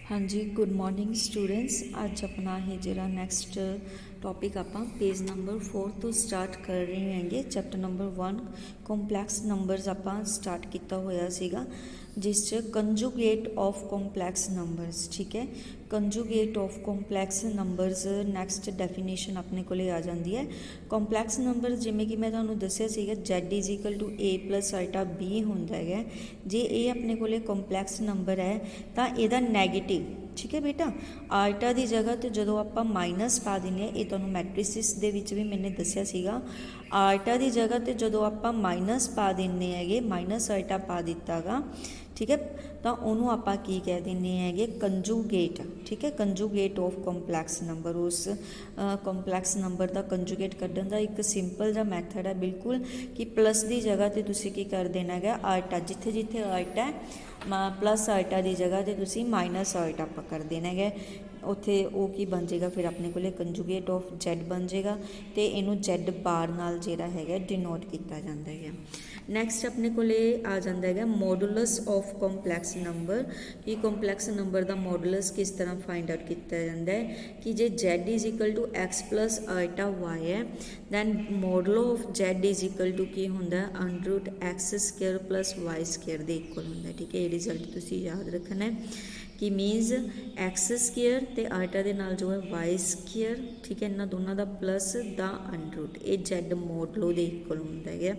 हाँ जी, good morning students. अज अपना है जरा नैक्सट टॉपिक आप पेज नंबर 4 तो स्टार्ट कर रहे हैं। चैप्टर नंबर 1 कंपलैक्स नंबरस आप स्टार्ट किया होया सीगा, जिस कंजुगेट ऑफ कंपलैक्स नंबरस। ठीक है, conjugate of complex numbers next definition अपने को आ जाती है। कंपलैक्स नंबर जिमें कि मैं तुहानूं दस्सिया सीगा Z is equal to A plus iota B होंदा है। जे ये अपने को कंपलैक्स नंबर है तो यदा नैगेटिव, ठीक है बेटा, आल्टा की जगह तो जो आप माइनस पा दें, ये तो मैट्रिसिस दे विच भी मैंने दस्सिया सीगा, आल्टा की जगह तो जो आप माइनस पा देने है, माइनस आल्टा पा दिता गा, ठीक है, तो उन्होंने आप की कह देने है कंजुगेट। ठीक है, कंजुगेट ऑफ कंपलैक्स नंबर, उस कंपलैक्स नंबर का कंजुगेट कढ़न का एक सिंपल जा मैथड है बिल्कुल, कि प्लस की जगह तो तुसी की कर देना है आल्टा, जिथे जिथे आल्टा है प्लस आल्टा की जगह तो तुसी माइनस आल्टा कर देना है, उत्थे वो की बन जाएगा फिर अपने को कंजुगेट ऑफ Z बन जाएगा, तो इनू Z बार नाल जिहड़ा है डिनोट किया जाता है। नैक्सट अपने को आ जाता है मॉडुलस ऑफ कंपलैक्स नंबर, कि कंपलैक्स नंबर का मॉडुलस किस तरह फाइंड आउट किया जाता है, कि जे Z is equal to X plus iota Y है, then modulus of Z is equal to की होंदा under root X square plus Y square के इक्वल होंदा। ठीक है, ये रिजल्ट तुसी याद रखना है कि मीनस एक्स स्केयर तो आल्टा के नाल जो है वाई स्केयर, ठीक है, इन्होंने दोनों का प्लस द अंडर रूट, ये Z मॉडलो के इक्वल होंदा है।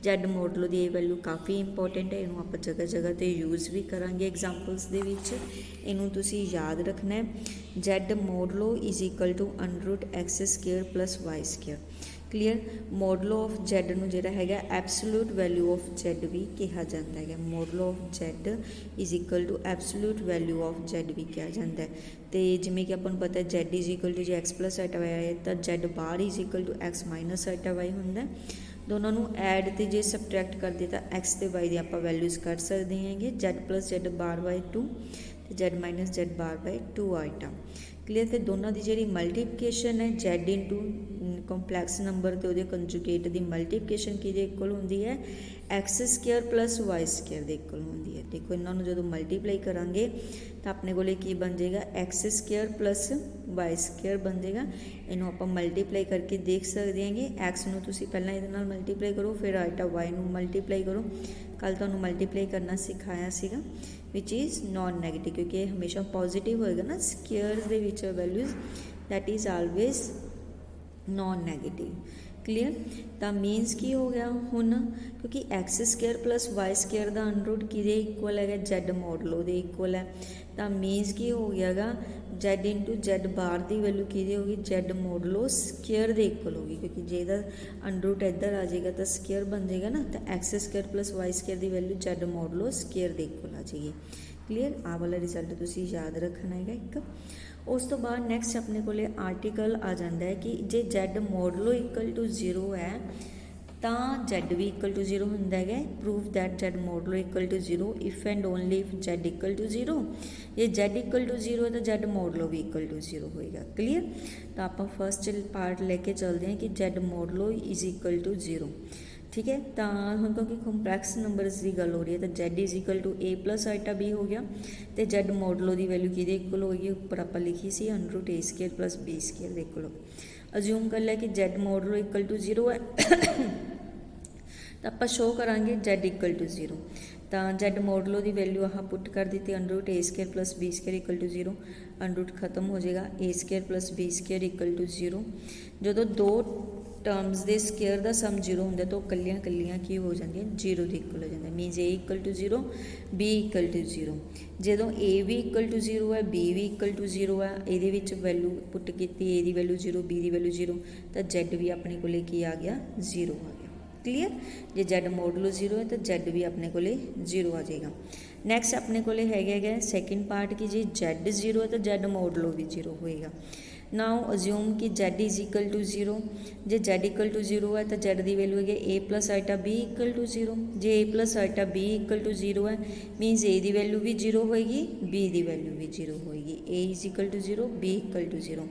Z मॉडलो की वैल्यू काफ़ी इंपॉर्टेंट है, इनू आप जगह जगह पर यूज़ भी करांगे एग्जाम्पल्स दे विच, इनू तुसी याद रखना है। Z modulus is equal to under root X square plus Y square. Clear, modulus of Z नूं जिहड़ा हैगा एब्सोल्यूट वैल्यू ऑफ Z भी कहा जाता है। Modulus of Z is equal to absolute value of Z भी कहा जाता है। तो जिमें कि अपन पता है Z इज इक्वल टू जो X प्लस आइटा वाई है, तो Z bar is equal to X minus iota Y होंदा। दोनों नूं ऐड तो जे सबट्रैक्ट कर दे तो X ते Y दी आप वैल्यूज़ कर सकते हैं। Z plus Z bar by 2 तो Z minus Z bar by 2 iota. Clear, तो दोनों की जी मल्टीप्लिकेशन है Z इंटू कंपलैक्स नंबर तो वो कंजुगेट की मल्टीप्लिकेशन कि इक्वल होंगी है X square plus Y square के इक्वल होंगी है। देखो इन्होंने जो मल्टीप्लाई करांगे तो अपने को की बन जाएगा X square plus Y square बन जाएगा। इनू आप मल्टीप्लाई करके देख सकते हैं कि एक्स नूं तुसीं पहलां इहदे नाल मल्टीप्लाई करो, फिर आल्टा वाई नूं मल्टीप्लाई करो। कल तुहानूं मल्टीप्लाई करना सिखाया सीगा, विच इज़ नॉन नैगेटिव, क्योंकि ये हमेशा पॉजिटिव होएगा ना स्केयर्स दे विच values, that is always non negative. Clear, तो मीनस की हो गया हुण, क्योंकि X square plus Y square का अंडर रूट कि इक्वल है Z मॉडलो के इक्वल है, तो मीनस की हो गया Z इंटू Z बार की वैल्यू कि होगी Z मॉडलो स्केयर के इक्वल होगी, क्योंकि जे अंडर रूट इधर आ जाएगा तो स्केयर बन जाएगा ना, तो X square plus Y square की वैल्यू Z मॉडलो स्केयर के इक्वल आ जाएगी। क्लीयर, आ वाला रिजल्ट तुसीं याद रखना है एक। उस तो बाद नैक्सट अपने को आर्टिकल आ जाता है कि जे Z मॉडलो इक्वल टू 0 है तो Z भी इक्वल टू 0 होंदा है। Proof that Z modulus equal to 0 if and only if Z equal to 0। ये Z इक्वल टू 0 है तो Z मॉडलो भी इक्वल टू 0 होएगा। क्लीयर, तो आप फर्स्ट पार्ट लेके चलते हैं कि Z modulus is equal to 0। ठीक है, तो हम क्योंकि कंपलैक्स नंबरस की गल हो रही है तो Z is equal to A plus iota B हो गया, तो Z मॉडलो की वैल्यू कि इक्वल होगी, उपर आप लिखी सी under root A square plus B square के इक्वल। अज्यूम कर लिया कि Z मॉडलो इक्वल टू 0 है तो आप शो करा Z इक्वल टू 0, तो Z मॉडलो की वैल्यू आह पुट कर दी under root A square plus B square equal to 0, under root खत्म हो जाएगा A square plus B square equal to 0। जो दो टर्म्स के स्केयर का सम 0 होंगे तो कलियां कलियां की हो जाए 0 के इक्वल हो जाए, means A equal to 0 B equal to 0। जो A भी इक्वल टू 0 है B भी इक्वल टू 0 है, ये वैल्यू पुट की A की वैल्यू 0 B की वैल्यू 0, तो Z भी अपने को की आ गया 0 आ गया। क्लीयर, जे Z मॉडलो 0 है तो Z भी अपने को 0 आ जाएगा। नैक्सट अपने को है सैकेंड पार्ट कि जी Z 0 है तो Z मॉडलो भी 0 होएगा। नाउ अज्यूम कि Z इज इक्वल टू 0, जे Z इक्वल टू 0 है तो Z की वैल्यू है A plus iota B equal to 0। जे A plus iota B equal to 0 है मीनस A की वैल्यू भी 0 होएगी, B की वैल्यू भी 0 होएगी। A is equal to 0 B equal to 0।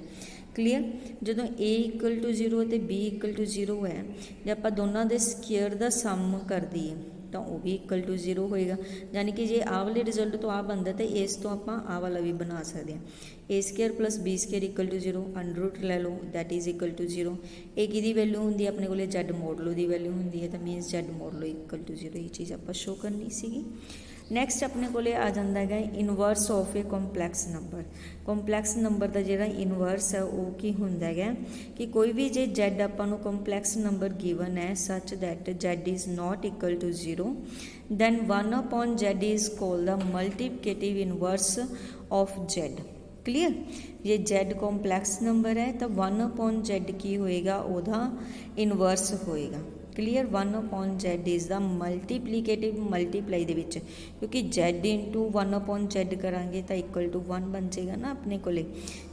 Clear, जो A इक्वल टू 0 तो B इक्वल टू 0 है, जो आप दोनों के स्केयर का सम कर दिए, तो वह भी इक्वल टू 0 होएगा। यानी कि जे आ वाले रिजल्ट तो आ बनता तो इस तो आप आ वाला भी बना सकते हैं। A square plus B square equal to 0, under root लै लो दैट इज़ इक्वल टू 0। ये कि वैल्यू होंगी अपने को जैड मॉडलो की वैल्यू होंगी है, तो means Z modulus equal to 0। ये चीज़ आप शो करनी सी। नैक्सट अपने को आ जाता है inverse of A complex number. Complex number का जोड़ा इनवर्स है वो की होंदा है कि कोई भी जे जैड आपां कॉम्पलैक्स नंबर गिवन है such that Z is not equal to 0, then 1 upon Z is called the multiplicative inverse of Z. Clear. ये जैड कॉम्पलैक्स नंबर है तो 1 अपॉन जैड की होएगा ओदा इनवर्स होएगा। Clear. 1 upon Z is the multiplicative multiply दे विच, क्योंकि जैड इंटू 1 अपॉन जैड करांगे तो इक्वल टू 1 बन जाएगा ना अपने को।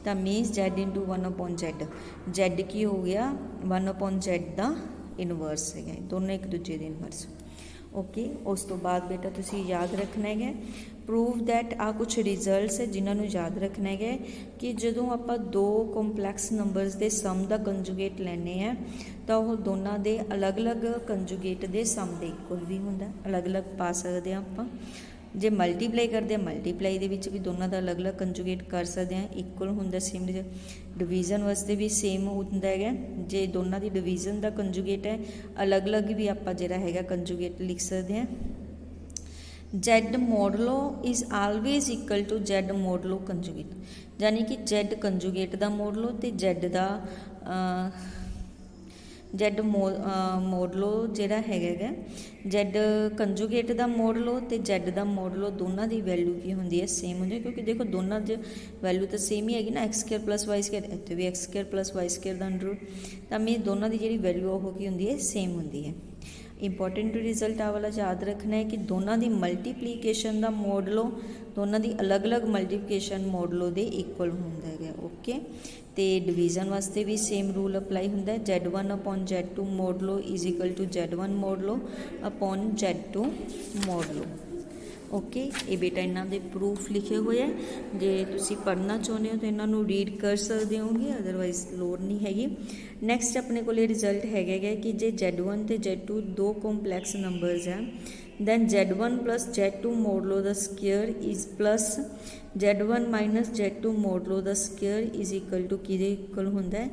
तो means Z into 1 upon Z, Z की हो गया 1 अपॉन जैड का इनवर्स है, दोनों एक दूजे के इनवर्स। ओके। उस तो बाद बेटा तुसी याद रखना है प्रूव दैट आ कुछ रिजल्ट्स है जिन्होंने याद रखना है कि जो आप दो कॉम्पलैक्स नंबर्स के सम का कंजुगेट लेने हैं तो वह दोनों के अलग अलग कंजुगेट के सम के इक्वल भी होंगे, अलग अलग पा सकते हैं आप। जे मल्टीप्लाई करते हैं मल्टीप्लाई के भी दोनों का अलग अलग कंजुगेट कर सकते हैं, इक्वल होंगे सेम। डिवीजन वास्ते भी सेम होंदा है, जे दोनों की डिवीजन का कंजुगेट है अलग अलग भी आप जिहड़ा है कंजुगेट लिख सकते हैं। Z modulus is always equal to Z modulus conjugate, यानी कि जैड कंजुगेट का मॉडलो तो जैड का जैड मॉडलो जिहड़ा हैगा जैड कंजुगेट का मॉडलो तो जैड का मॉडलो दोनों की वैल्यू की होंदी है सेम होंदी है, क्योंकि देखो दोनों की वैल्यू तो सेम ही हैगी ना, X square plus Y square, इत्थे भी X square plus Y square का अंडर रूट, तो मीन दोनों की जी वैल्यू वो की होंदी है सेम होंदी है। इंपॉर्टेंट रिजल्ट आ वाला याद रखना है कि दोनों की मल्टीप्लीकेशन का मॉडलो दोनों की अलग अलग मल्टीप्लीकेशन मॉडलो के इक्वल होंदा है। ओके। तो डिवीजन वास्ते भी सेम रूल अपलाई होंदा है, Z1 upon Z2 modulus is equal to Z1 modulus upon Z2 modulus. Okay. ये बेटा इन्हों के प्रूफ लिखे हुए हैं, जे तुसी पढ़ना चाहते हो तो इन्हों रीड कर सकते होगे, अदरवाइज लोड़ नहीं हैगी। नैक्सट अपने को रिजल्ट है कि जे Z1 तो Z2 दो कॉम्पलैक्स नंबर्स हैं, then Z1 plus Z2 modulus the square is plus Z1 minus Z2 modulus the square is equal to कि इक्वल होंदा है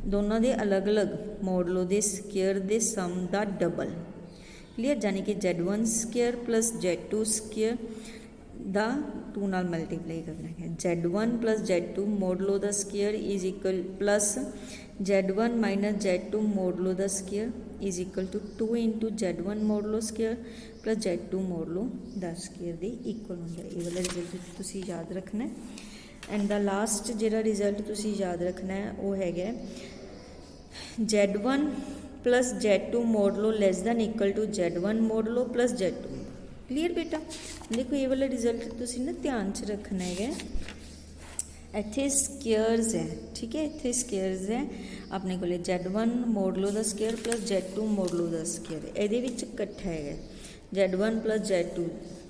दोनों के अलग अलग मॉडलो के स्केयर के सम का डबल। क्लीयर। यानी कि Z1 square plus Z2 square दा 2 नाल मल्टीप्लाई करना है। Z1 plus Z2 modulus the square is equal plus Z1 minus Z2 modulus the square is equal to 2 into Z1 modulus square plus Z2 modulus the square के equal होंगे। ये वाला result तुसी याद रखना है। एंड द लास्ट जिहड़ा result तुसी याद रखना है वो है Z1 plus Z2 modulus less than equal to Z1 modulus plus Z2। Clear बेटा। देखो ये वाला रिजल्ट तुसी ना ध्यान च रखना है, इत्थे स्केयर्स है, ठीक है, इत्थे स्केयर्स है अपने को Z1 modulo the square plus Z2 modulus the square, ये इकट्ठा है Z1 प्लस Z2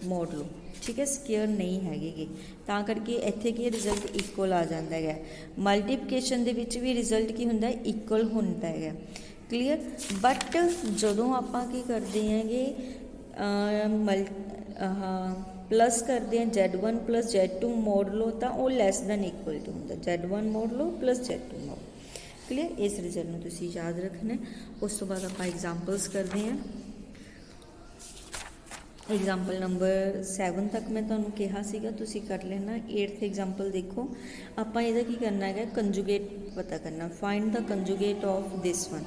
मॉडलो, ठीक है, स्केयर नहीं हैगी, तां करके इत्थे की रिजल्ट इक्वल आ जाता है। मल्टीप्लिकेशन दे विच भी रिजल्ट की होंदा है इक्वल होता है। क्लीयर। बट जदों आपां की करते हैं प्लस करते हैं Z1 प्लस Z2 मॉडलो तो वह लैस दैन इक्वल टू होंदा Z1 modulus plus Z2 modulo. Clear. इस रिजल्ट में तुसी याद रखना। उस तो बाद आपां एग्जाम्पल्स करते हैं। एग्जाम्पल नंबर 7 तक मैं तुहानूं कहा सीगा तुसी कर लेना। 8th एग्जाम्पल देखो, आपां इहदा की करना है कंजुगेट पता करना, find the conjugate of this one.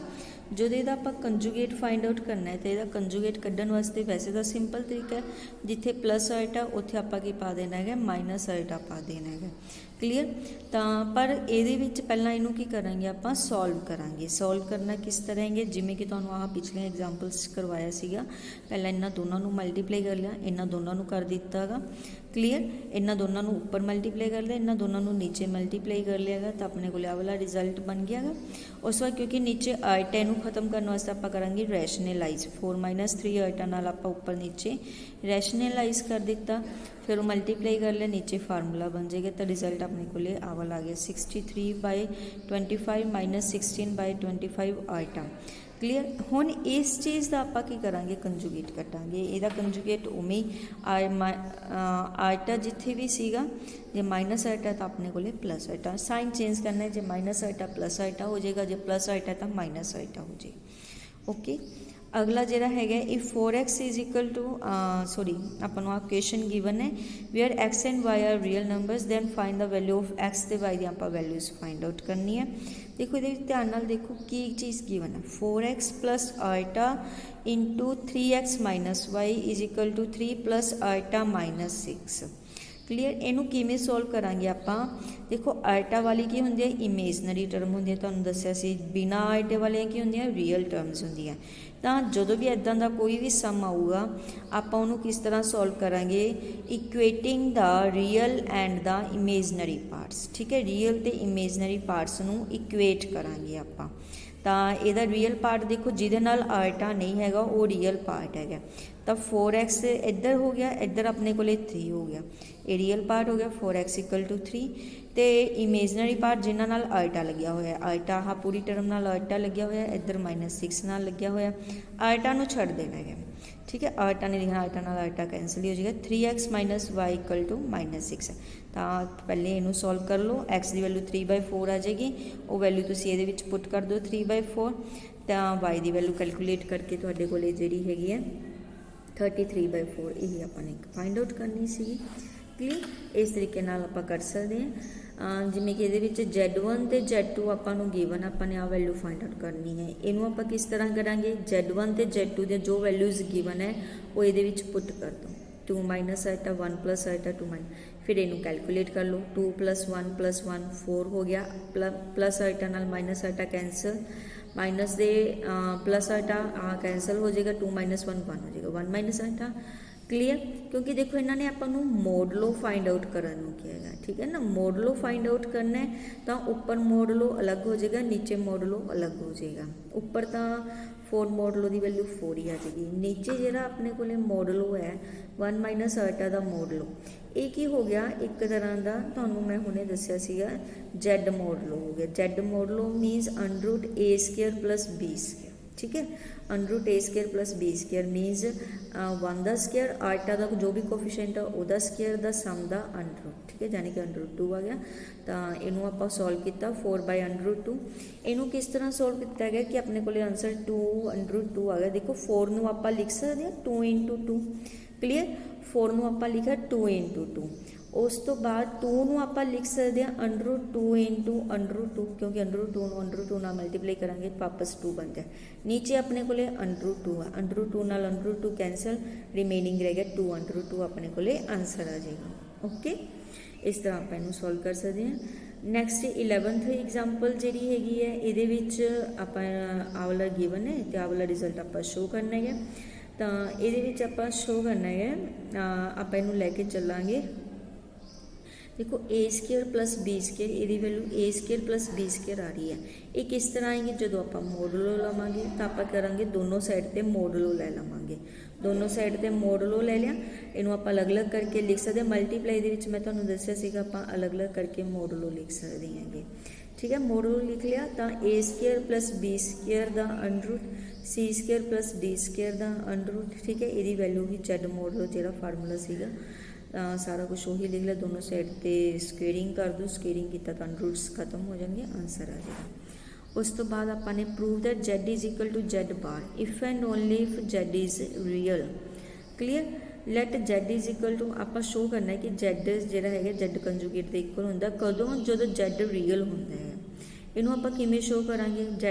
जो इहदा आपां कंजुगेट फाइंड आउट करना है तो इहदा कंजुगेट कड्ढण वास्ते वैसे तो सिंपल तरीका है, जिथे प्लस आइटा उत्थे आपां की पा देना है माइनस आइटा पा देना है। क्लीयर। तो पर ये पहला इनू की करेंगे आपां सॉल्व करांगे। सॉल्व करना किस तरह है, जिमें कि तुहानूं आह पिछले एग्जाम्पल्स करवाया सीगा, पहला इन्हां दोनों नूं मल्टीप्लाई कर लिया, इन्हां दोनों नूं कर दिता गा। क्लीयर। इन्हां दोनों नूं ऊपर मल्टीप्लाई कर लिया, इन्हां दोनों नूं नीचे मल्टीप्लाई कर लिया गा, तो अपने को वाला रिजल्ट बन गया गा। उस बाद क्योंकि नीचे आइटा नूं खत्म करने वास्ते आपां करांगे रैशनलाइज, 4 - 3 आइटा नाल आपां ऊपर नीचे रैशनलाइज कर दिता, फिर मल्टीप्लाई कर लिया, नीचे फार्मूला बन जाएगा, तो रिजल्ट अपने को आ वाला आ गया 63/25 - 16/25 आइटम। क्लीयर। हुण इस चीज़ का आपां की करांगे कंजुगेट कटांगे, इहदा कंजुगेट उवें आइटा जिथे भी सीगा, जे माइनस आइटा तो अपने कोले प्लस आइटा, साइन चेंज करना है, जे माइनस आइटा प्लस आइटा हो जाएगा, जे प्लस आइटा तो माइनस आइटा हो जाएगा। ओके, अगला जिहड़ा हैगा if 4x is equal to sorry अपन नूं क्वेश्चन गिवन है where x and y are real numbers then find the value of x ते y दी आपां वैल्यूज फाइंड आउट करनी है। देखो ये ध्यान नाल देखो की चीज़ गिवन है 4x plus iota into 3x minus वाई is equal to 3 plus iota minus 6। Clear. इनू किवें सॉल्व करांगे आपां, देखो आइटा वाली की हुंदी है इमेजनरी टर्म हुंदी है, तुहानूं दस्सिया सी बिना आइटे वालियां की हुंदियां रियल टर्म्स हुंदियां। तो जदों भी इदां दा कोई भी सम आऊगा आपां उहनूं किस तरह सॉल्व करांगे, equating the real and the imaginary parts. ठीक है, रियल ते इमेजनरी पार्ट्स नूं इक्वेट करांगे आपां। तो यदा रियल पार्ट देखो जिहदे नाल आइटा नहीं हैगा वो रियल पार्ट हैगा, तो 4x इधर हो गया, इधर अपने को 3 हो गया, ये रियल पार्ट हो गया 4x इक्वल टू 3। तो इमेजनरी पार्ट जिन्हां नाल आइटा लग्या होया, आइटा आह पूरी टर्म नाल आइटा लग्या होया, इधर -6 नाल लग्या होया, आइटा नूं छड्ड देना है। ठीक है, आइटा नहीं लिखना, आइटा नाल आइटा कैंसल ही हो जाएगा। 3x minus Y equal to -6। तो पहले इनू सॉल्व कर लो, x की वैल्यू 3/4 आ जाएगी, वो वैल्यू तुसीं इहदे विच पुट कर दो 3/4, तो y की वैल्यू कैलकुलेट करके तुहाडे कोले जिहड़ी हैगी है 33/4 यही आपां ने फाइंड आउट करनी सी। क्लीयर। इस तरीके नाल आपां कर सकते हैं। जिवें कि इहदे विच Z1 ते Z2 आपां नूं गिवन, आपां ने आ वैल्यू फाइंड आउट करनी है। इनू आपां किस तरह करांगे, Z1 ते Z2 दे जो वैल्यूज़ गिवन है वो इहदे विच पुट कर दो, 2 minus iota 1 plus iota 2 minus, फिर इनू कैलकुलेट कर लो, 2 + 1 + 1 4 हो गया, प्लस आइटा नाल माइनस आइटा कैंसल, माइनस दे प्लस आइटा कैंसल हो जाएगा, 2 - 1 1 हो जाएगा, 1 माइनस आइटा। क्लीयर। क्योंकि देखो इन्होंने आपां नूं मोडलो फाइंड आउट करन नूं किहा है। ठीक है ना, मोडलो फाइंड आउट करना है तो ऊपर मोडलो अलग हो जाएगा, नीचे मोडलो अलग हो जाएगा। ऊपर तो 4 मोडलो की वैल्यू 4 ही आ जाएगी, नीचे जिहड़ा अपने कोले मोडलो है 1 माइनस आइटा का मोडलो, ये की हो गया एक तरह का, तुहानूं मैं हुणे दस्सिया सीगा Z मोडलो हो गया। Z मोडलो मीनस √a² + b²। ठीक है, √a² + b² मीनस 1 का स्केयर, आइटा का जो भी कोफिशिएंट है वह स्केयर का सम का √। ठीक है, यानी कि √2 आ गया। तो इनू आप सॉल्व किया 4/√2। इनू किस तरह सॉल्व किया गया कि अपने को आंसर 2√2 आ गया। देखो 4 नूं आप लिख सकते हैं 2 × 2। क्लीयर। 4 नूं आप लिखा 2 × 2, उस तो बाद 2 नूं आप लिख सकते हैं √2 × √2, क्योंकि √2 नूं √2 नाल मल्टीप्लाई करांगे तो वापस 2 बन जाए। नीचे अपने को √2 है, √2 नाल √2 कैंसल, रिमेनिंग रह गया 2 √2, अपने को आंसर आ जाएगा। ओके, इस तरह आप इनू सॉल्व कर सकते हैं। नैक्सट 11th एग्जाम्पल जी हैगी है, ये आप आ वाला गिवन है तो आ वाला रिजल्ट आप शो करना है। तो ये आप शो करना है, आप इनू लैके चलांगे। देखो a² + b², ये वैल्यू a² + b² आ रही है। ये किस तरह आएगी, जो आप मोडलो लवांगे तो आप करांगे दोनों साइड पर मोडलो ले लवांगे, दोनों साइड पर मोडलो ले लिया, इनू आप अलग अलग करके लिख सकते हैं। मल्टीप्लाई दे मैं तुहानूं दस्सिया सीगा आप अलग अलग करके मोडलो लिख सकते हैं। ठीक है, मोडलो लिख लिया तो a² + b² का √, c² + d² का √। ठीक है, ये वैल्यू ही Z मोडलो जो फार्मूला सीगा सारा कुछ वही लिख लिया, दोनों साइड पर स्क्वेयरिंग कर दो, स्क्वेयरिंग किया तो रूट्स खत्म हो जाएंगे, आंसर आ जाएगा। उस तो बाद आपने prove that Z = Z⁻, if and only if Z is real. Clear. Let Z = आप शो करना है कि Z जो है Z कंजुगेट के इक्वल होंगे कदों, जो Z रियल होंगे है। इनू आप किमें शो करांगे, Z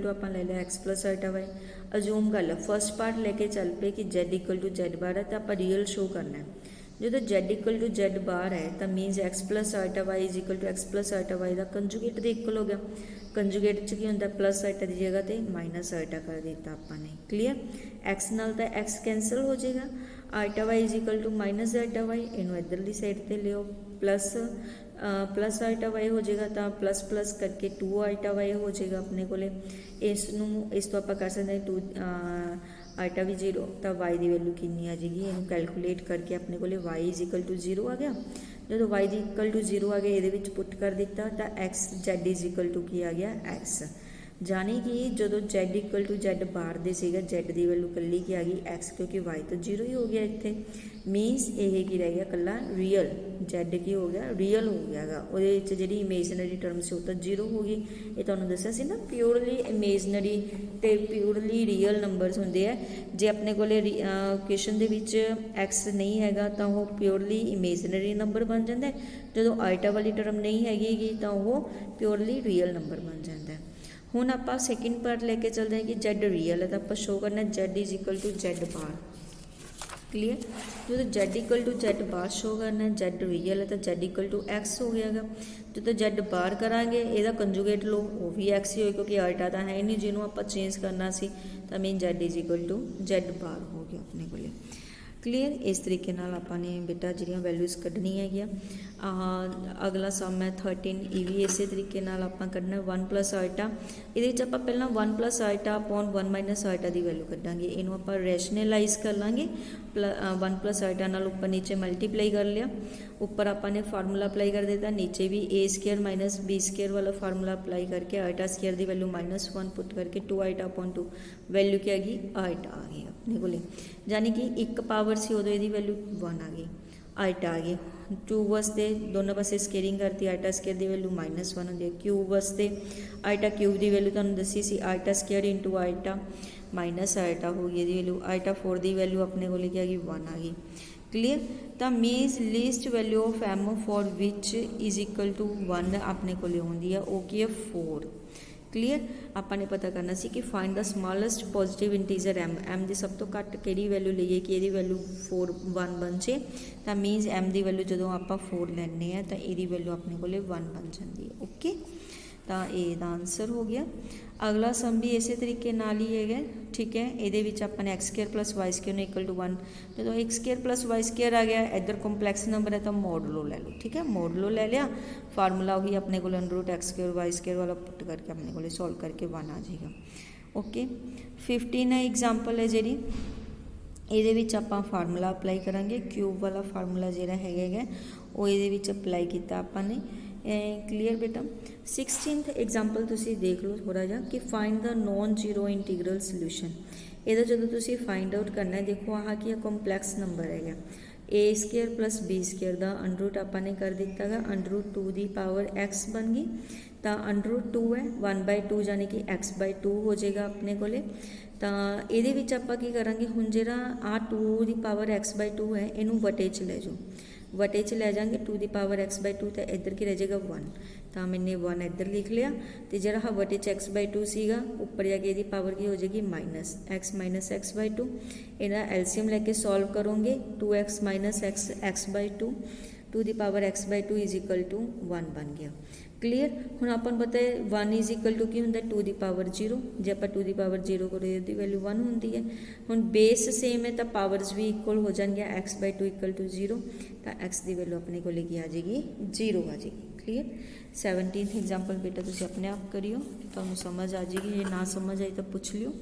= आप ले लिया x + आइटा y, अज्यूम कर लो फर्स्ट पार्ट लेके चल पे कि Z = Z⁻ है, तो आप रियल शो करना है। जो Z = Z⁻ है तो means x + iota y = x + iota y का कंजुगेट के इक्वल हो गया। कंजुगेट च की होंगे प्लस आइटा की जगह पर माइनस आइटा कर दिता आपने। क्लीयर। x नाल तो x कैंसल हो जाएगा, iota y = minus iota y, इनू इधरली साइड पर लियो, प्लस आइटा y हो जाएगा, तो प्लस प्लस करके 2 आइटा y हो जाएगा अपने को। इस तो आप कर सकते हैं 2 आइटा भी 0, तो y की वैल्यू कितनी आ जाएगी, इनू कैलकुलेट करके अपने को y = 0 आ गया। जो y = 0 आ गया ये पुट कर दिता तो x Z = की आ गया x, जाने कि जो Z इक्वल टू Z बार दे सीगा Z की वैल्यू कल्ली की आ गई X, क्योंकि Y तो 0 ही हो गया इत्थे। मीनस ये की रह गया कल्ला रियल, Z की हो गया रियल हो गया गा, वो जी इमेजनरी टर्म से वो तो 0 हो गई। ये तुहानूं दस्सिया सी ना प्योरली इमेजनरी ते प्योरली रियल नंबरस हुंदे आ। जे अपने कोले क्वेश्चन दे विच X नहीं हैगा तो वो प्योरली इमेजनरी नंबर बन जाता है, जो आइटा वाली टर्म नहीं हैगी तो वो प्योरली रियल नंबर बन जाता है। हुण आपां सैकेंड पार्ट लैके चलते हैं कि Z रियल है तो आप शो करना Z is equal to Z bar. Clear, जो Z equal to Z bar show करना है, Z रियल है तो Z इक्वल टू X हो गया। जो Z बार करांगे ਇਹਦਾ कंजुगेट लो वो भी X ही हो, क्योंकि आइटा तो है नहीं जिन्हों आप चेंज करना सी, तो mean Z is equal to Z bar हो गया अपने को। क्लीयर, इस तरीके आपने बेटा जिहड़ियां वैल्यूज़ कढ़नियां है। अगला सम है 13, ये भी इस तरीके आप कढ़ना 1 प्लस आइटा। ये आप पहला 1 plus iota upon 1 minus iota की वैल्यू कढ़ांगे, इनू आप रैशनलाइज कर लाँगे। 1 प्लस आइटा नाल उपर नीचे मल्टीप्लाई कर लिया, ऊपर आपने फार्मूला अप्लाई कर दिता, नीचे भी ए स्केयर माइनस बी स्केयर वाला फार्मूला अप्लाई करके आइटा स्केयर की वैल्यू -1 पुट करके 2 आइटा अपॉन 2 वैल्यू क्या आ गई आइटा आ गई अपने को। यानी कि एक पावर सी उदों ये वैल्यू 1 आ गई, आइटा आ गई। 2 वास्ते दोनों पासे स्केयरिंग करती, आइटा स्केयर की वैल्यू -1 होती है। क्यूब वास्ते आइटा क्यूब की वैल्यू तुहानूं दसी सी iota square into iota minus iota हो गई ये वैल्यू, आइटा 4 की वैल्यू अपने को क्या आ गई 1 आ गई। क्लीयर, तो means least value of M for which is equal to 1 अपने को आती है, वो की है 4। क्लीयर, आपने पता करना सी कि find the smallest positive integer M की सब तो घट कि वैल्यू लीए कि यदी वैल्यू 1 बन जाए, तो मीनस M की वैल्यू जो आप 4 लैने हैं तो ये वैल्यू अपने को 1 बन जाती है। ओके, तो यदा आंसर हो गया। अगला सम भी इस तरीके ही है, ठीक है। ये अपने x square plus Y square equal to 1, जो x square plus Y square आ गया, इधर कंपलैक्स नंबर है तो मॉडलो ले लो, ठीक है। मॉडलो ले लिया, फार्मूला वही अपने को under X square Y square वाला पुट करके अपने को सॉल्व करके 1 आ जाएगा। ओके, 15 एग्जाम्पल है जी, ये आप फार्मूला अप्लाई करांगे, क्यूब वाला फार्मूला जोड़ा है वो ये अप्लाई किया आपने। क्लीयर बेटा। 16th एग्जाम्पल तुसी देख लो थोड़ा जा कि find the non zero integral solution. ये जो तुसी फाइंड आउट करना है, देखो आह की कॉम्पलैक्स नंबर है A square plus B square का अंडर आपने कर दिता है √2 की पावर x बन गई, तो √2 है 1/2 यानी कि x/2 हो जाएगा अपने को। तो ये आप करेंगे हुण जिहड़ा आ 2 की पावर x/2 है इनू वटे च ले जाओ, वटे च ले जाएंगे 2 की पावर x/2, तो इधर की रह जाएगा 1, तो मैंने 1 इधर लिख लिया। तो जरा वटे च x/2 सीगा उपर जाके ये पावर की हो जाएगी -x माइनस x/2। इहदा एलसीएम लैके सॉल्व करोगे 2x माइनस x/2, 2 की power x/2 is equal to 1 बन गया। क्लीयर, हुण अपन पता है 1 इज इक्वल टू की होंगे 2 की पावर 0, जो आप 2 की पावर 0 करो इसकी वैल्यू 1 होंगी है। हुण बेस सेम है तो पावर्स भी इक्वल हो जाएंगे, x/2 इक्वल टू 0, तो x की वैल्यू अपने को लेके आ जाएगी 0 आ जाएगी। क्लीयर, 17th एग्जाम्पल बेटा तुम अपने आप करियो, तो समझ आ जाएगी, जे ना समझ आई तो पूछ लियो।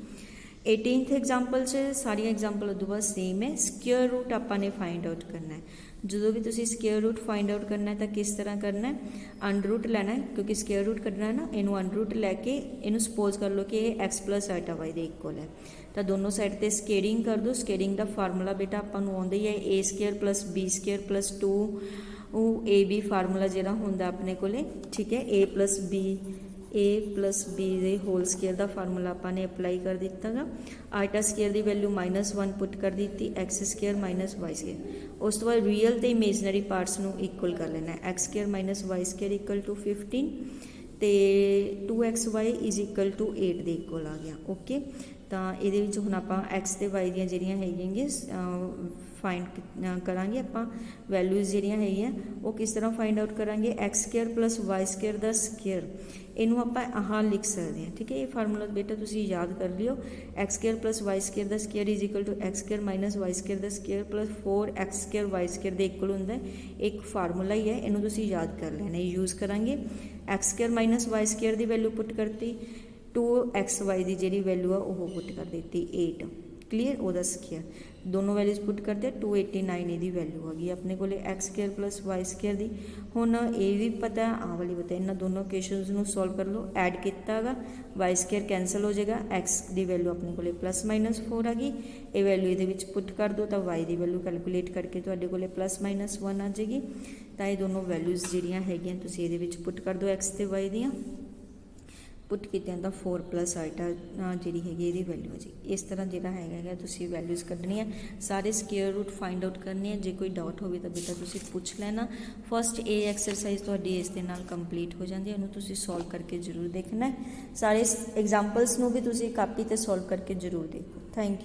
18th एग्जाम्पल से सारिया एग्जाम्पल उदों बाद सेम है। स्क्वेयर रूट आपने फाइंड आउट करना है, जो भी तुम स्क्वेयर रूट फाइंड आउट करना है तो किस तरह करना है, अंडर रूट लेना है, क्योंकि स्क्वेयर रूट करना है ना, इनू अंडर रूट लैके इनू सपोज कर लो कि ये x प्लस आइटा वाई के इक्वल है, तो दोनों साइड पर स्केयरिंग कर दो। स्केयरिंग का फार्मूला बेटा आपको आउंदा ही है A square plus B square plus 2 A B formula जो होंगे अपने को, ठीक है। ए प्लस बी दे होल स्केयर का फार्मूला आपने अप्लाई कर दिता गा। आइटा स्केयर की वैल्यू -1 पुट कर दी, x square minus Y square. उस तो बाद रियल तो इमेजनरी पार्ट्स को इक्वल कर लेना, X square minus Y square equal to 15, तो 2xy इज इक्वल टू 8 के इक्वल आ गया। ओके, तो ये हम आप एक्स तो वाई दी जोड़ियाँ है फाइंड करांगे, आप वैल्यूज़ जोड़ियाँ है वो किस तरह फाइंड आउट करांगे, x square plus Y square का स्केयर, इनू आप आह लिख सकते हैं, ठीक है। ये फार्मूला बेटा तुम याद कर लियो, x square plus Y square का square is equal to x square minus Y square का square plus 4x square Y square के इक्वल होंगे, एक फार्मूला ही है, इनू तुम याद कर लेना। यूज़ करांगे x square minus Y square की वैल्यू पुट करती, 2xy की जी वैल्यू है वह पुट कर दी 8। क्लीयर ਉਹਦਾ ਸਕੇਅਰ दोनों वैल्यूज़ पुट करते 289 ਇਹਦੀ वैल्यू आ गई अपने को x square plus Y square दी हुण ये भी पता आ वाली पता इन्होंने दोनों इक्वेशनस नूं सॉल्व कर लो ऐड किया गा वाई स्केयर कैंसल हो जाएगा एक्स की वैल्यू अपने को प्लस माइनस 4 आ गई ये वैल्यू ये पुट कर दो तो वाई की वैल्यू कैलकुलेट करके तुहाडे कोले प्लस माइनस 1 आ जाएगी तो ये दोनों वैल्यूज़ जिहड़ियां हैगियां तुसीं इहदे विच पुट कर दो एक्स ते वाई दियां पुट किया तो 4 प्लस आल्टा जी हैगी ये वैल्यू है जी इस तरह जो है तुम वैल्यूज़ कढ़नी है सारे स्केयर रूट फाइंड आउट करने हैं जो कोई डाउट हो तो बेटा तुम पूछ लेना फस्ट ये एक्सरसाइज थोड़ी इस दे नाल कंप्लीट हो जाती है उन्होंने सॉल्व करके जरूर देखना है सारे एग्जाम्पल्स भी तुम कापी ते सॉल्व करके जरूर देखो थैंक यू।